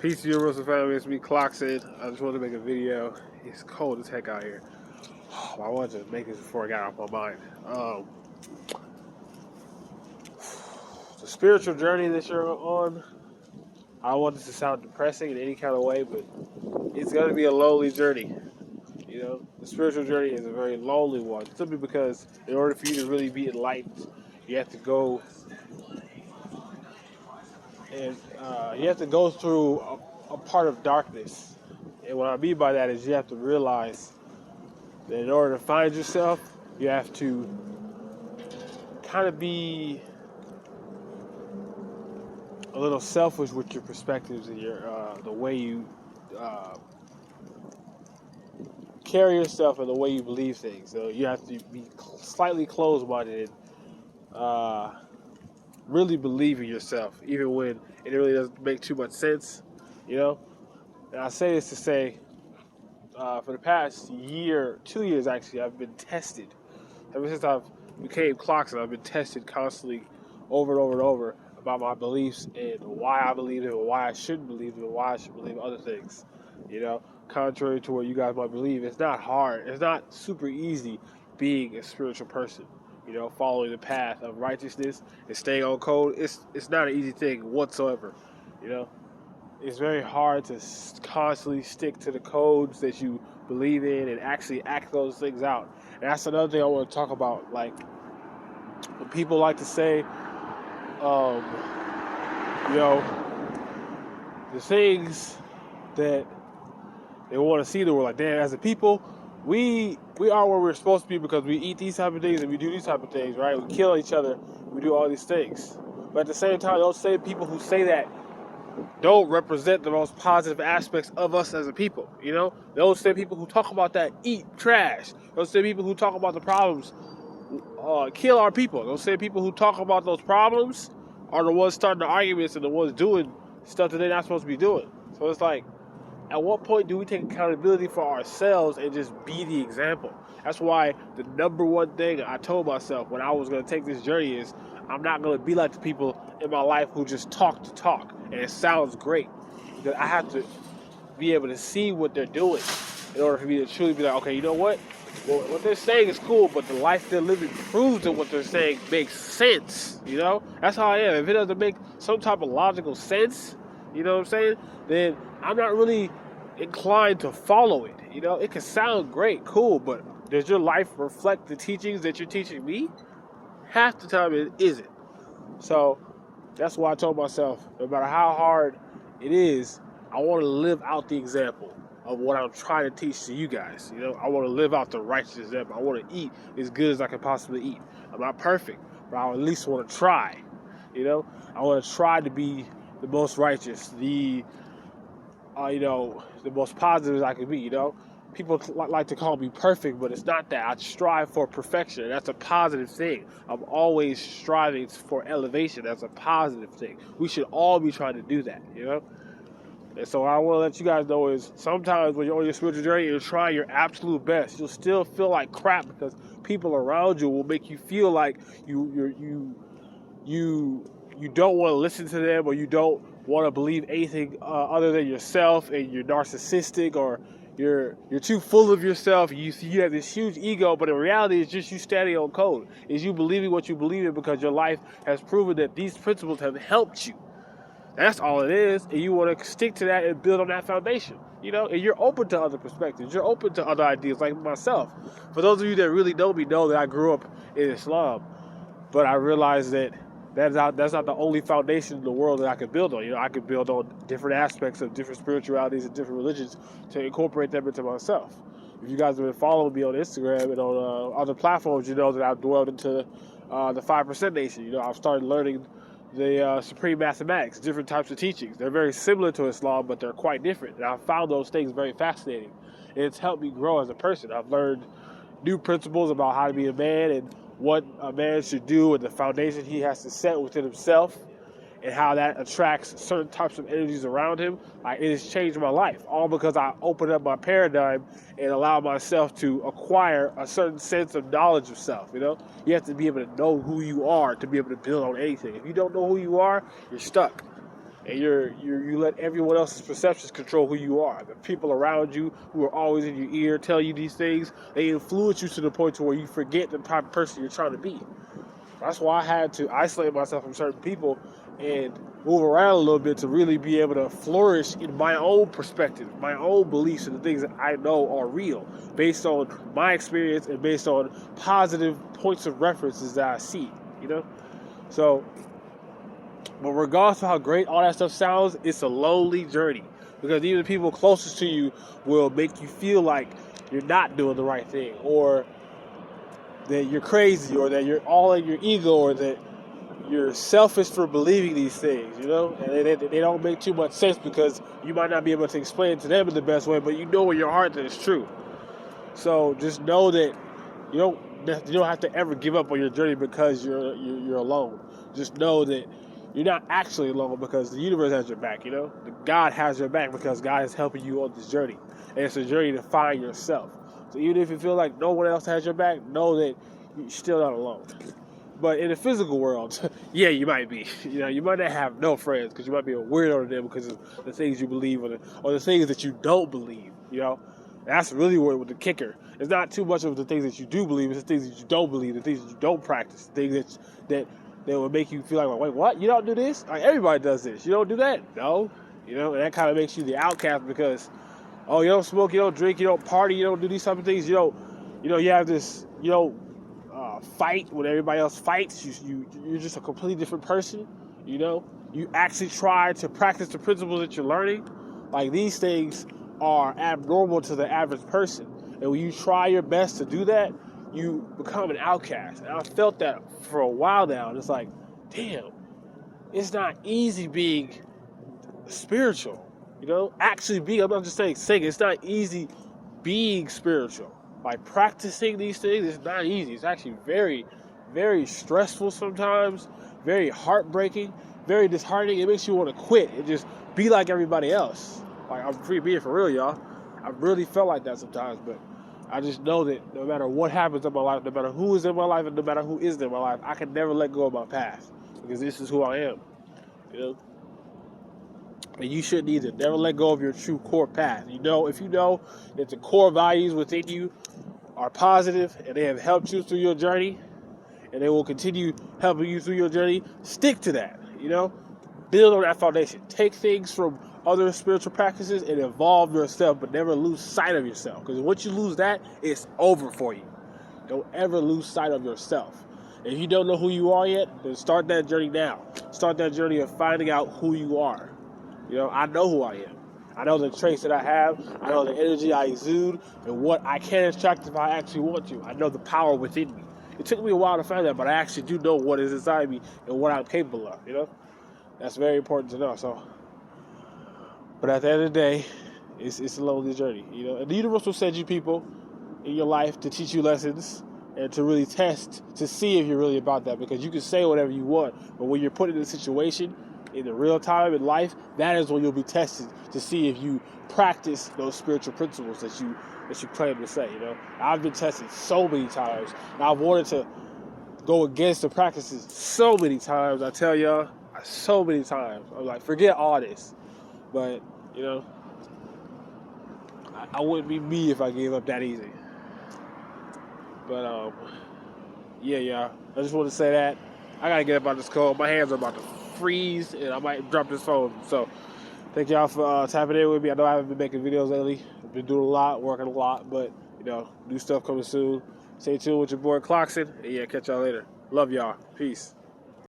Peace to your Russell family. It's me, Clockson. I just wanted to make a video. It's cold as heck out here. I wanted to make this before I got off my mind. The spiritual journey that you're on, I don't want this to sound depressing in any kind of way, but it's going to be a lonely journey. You know, the spiritual journey is a very lonely one, simply because in order for you to really be enlightened, you have to go and you have to go through a part of darkness. And what I mean by that is you have to realize that in order to find yourself, you have to kind of be a little selfish with your perspectives and your the way you carry yourself and the way you believe things. So you have to be slightly closed-minded and really believe in yourself, even when it really doesn't make too much sense, you know? And I say this to say, for the past year, 2 years actually, I've been tested. Ever since I've became Clockson, I've been tested constantly over and over and over about my beliefs and why I believe them and why I shouldn't believe them and why I should believe other things. You know, contrary to what you guys might believe, it's not hard. It's not super easy being a spiritual person. You know, following the path of righteousness and staying on code. It's not an easy thing whatsoever. You know, it's very hard to constantly stick to the codes that you believe in and actually act those things out. And that's another thing I want to talk about. Like, when people like to say, you know, the things that they want to see in the world, like, damn, as a people, we are where we're supposed to be because we eat these type of things and we do these type of things, right? We kill each other, we do all these things. But at the same time, those same people who say that don't represent the most positive aspects of us as a people, you know? Those same people who talk about that eat trash. Those same people who talk about the problems kill our people. Those same people who talk about those problems are the ones starting the arguments and the ones doing stuff that they're not supposed to be doing. So it's like, at what point do we take accountability for ourselves and just be the example? That's why the number one thing I told myself when I was going to take this journey is I'm not going to be like the people in my life who just talk to talk. And it sounds great. Because I have to be able to see what they're doing in order for me to truly be like, okay, you know what? Well, what they're saying is cool, but the life they're living proves that what they're saying makes sense. You know? That's how I am. If it doesn't make some type of logical sense, you know what I'm saying? Then I'm not really inclined to follow it. You know, it can sound great, cool, but does your life reflect the teachings that you're teaching me? Half the time it isn't. So that's why I told myself, no matter how hard it is, I want to live out the example of what I'm trying to teach to you guys. You know, I want to live out the righteous example. I want to eat as good as I can possibly eat. I'm not perfect, but I at least want to try. You know, I want to try to be the most righteous, the most positive as I can be. You know, people like to call me perfect, but it's not that. I strive for perfection. That's a positive thing. I'm always striving for elevation. That's a positive thing. We should all be trying to do that, you know? And so what I want to let you guys know is sometimes when you're on your spiritual journey, you're trying your absolute best. You'll still feel like crap because people around you will make you feel like you don't want to listen to them, or you don't want to believe anything other than yourself, and you're narcissistic, or you're too full of yourself. You have this huge ego, but in reality, it's just you standing on code. It's you believing what you believe in because your life has proven that these principles have helped you. That's all it is, and you want to stick to that and build on that foundation. You know, and you're open to other perspectives. You're open to other ideas, like myself. For those of you that really know me, know that I grew up in Islam, but I realized that that's not the only foundation in the world that I could build on. You know, I could build on different aspects of different spiritualities and different religions to incorporate them into myself. If you guys have been following me on Instagram and on other platforms, you know that I've dwelled into the 5% Nation. You know, I've started learning the Supreme Mathematics, different types of teachings. They're very similar to Islam, but they're quite different. And I found those things very fascinating. And it's helped me grow as a person. I've learned new principles about how to be a man and what a man should do and the foundation he has to set within himself and how that attracts certain types of energies around him. Like, it has changed my life, all because I opened up my paradigm and allowed myself to acquire a certain sense of knowledge of self, you know? You have to be able to know who you are to be able to build on anything. If you don't know who you are, you're stuck. and you let everyone else's perceptions control who you are. The people around you who are always in your ear tell you these things, they influence you to the point to where you forget the type of person you're trying to be. That's why I had to isolate myself from certain people and move around a little bit to really be able to flourish in my own perspective, my own beliefs, and the things that I know are real, based on my experience and based on positive points of references that I see, you know? So, but regardless of how great all that stuff sounds, it's a lonely journey, because even the people closest to you will make you feel like you're not doing the right thing, or that you're crazy, or that you're all in your ego, or that you're selfish for believing these things, you know? And they don't make too much sense, because you might not be able to explain it to them in the best way, but you know in your heart that it's true. So just know that you don't have to ever give up on your journey because you're alone. Just know that you're not actually alone, because the universe has your back, you know? God has your back, because God is helping you on this journey. And it's a journey to find yourself. So even if you feel like no one else has your back, know that you're still not alone. But in the physical world, yeah, you might be. You know, you might not have no friends, because you might be a weirdo to them because of the things you believe, or the things that you don't believe, you know? That's really where with the kicker. It's not too much of the things that you do believe, it's the things that you don't believe, the things that you don't practice, the things that will make you feel like, wait, what? You don't do this? Like, everybody does this. You don't do that? No. You know, and that kind of makes you the outcast, because, oh, you don't smoke, you don't drink, you don't party, you don't do these type of things, you have this, fight when everybody else fights. You're just a completely different person, you know? You actually try to practice the principles that you're learning. Like, these things are abnormal to the average person. And when you try your best to do that, you become an outcast. And I've felt that for a while now. And it's like, damn, it's not easy being spiritual, you know? Actually being, I'm not just saying it's not easy being spiritual. Like, practicing these things is not easy. It's actually very, very stressful sometimes, very heartbreaking, very disheartening. It makes you want to quit and just be like everybody else. Like, I'm being for real, y'all. I really felt like that sometimes, but I just know that no matter what happens in my life, no matter who is in my life, and no matter who isn't in my life, I can never let go of my past, because this is who I am, you know? And you shouldn't either. Never let go of your true core path. You know, if you know that the core values within you are positive and they have helped you through your journey, and they will continue helping you through your journey, stick to that, you know? Build on that foundation. Take things from other spiritual practices and evolve yourself, but never lose sight of yourself. Because once you lose that, it's over for you. Don't ever lose sight of yourself. If you don't know who you are yet, then start that journey now. Start that journey of finding out who you are. You know, I know who I am. I know the traits that I have. I know the energy I exude and what I can extract if I actually want to. I know the power within me. It took me a while to find that, but I actually do know what is inside me and what I'm capable of, you know? That's very important to know. So, but at the end of the day, it's a lonely journey, you know? And the universe will send you people in your life to teach you lessons and to really test to see if you're really about that, because you can say whatever you want, but when you're put in a situation in the real time in life, that is when you'll be tested to see if you practice those spiritual principles that you claim to say, you know? I've been tested so many times, and I've wanted to go against the practices so many times. I tell y'all, so many times. I'm like, forget all this. But, you know, I wouldn't be me if I gave up that easy. But, yeah. I just want to say that. I got to get up out this cold. My hands are about to freeze, and I might drop this phone. So, thank y'all for tapping in with me. I know I haven't been making videos lately. I've been doing a lot, working a lot, but, you know, new stuff coming soon. Stay tuned with your boy Clockson, and yeah, catch y'all later. Love y'all. Peace.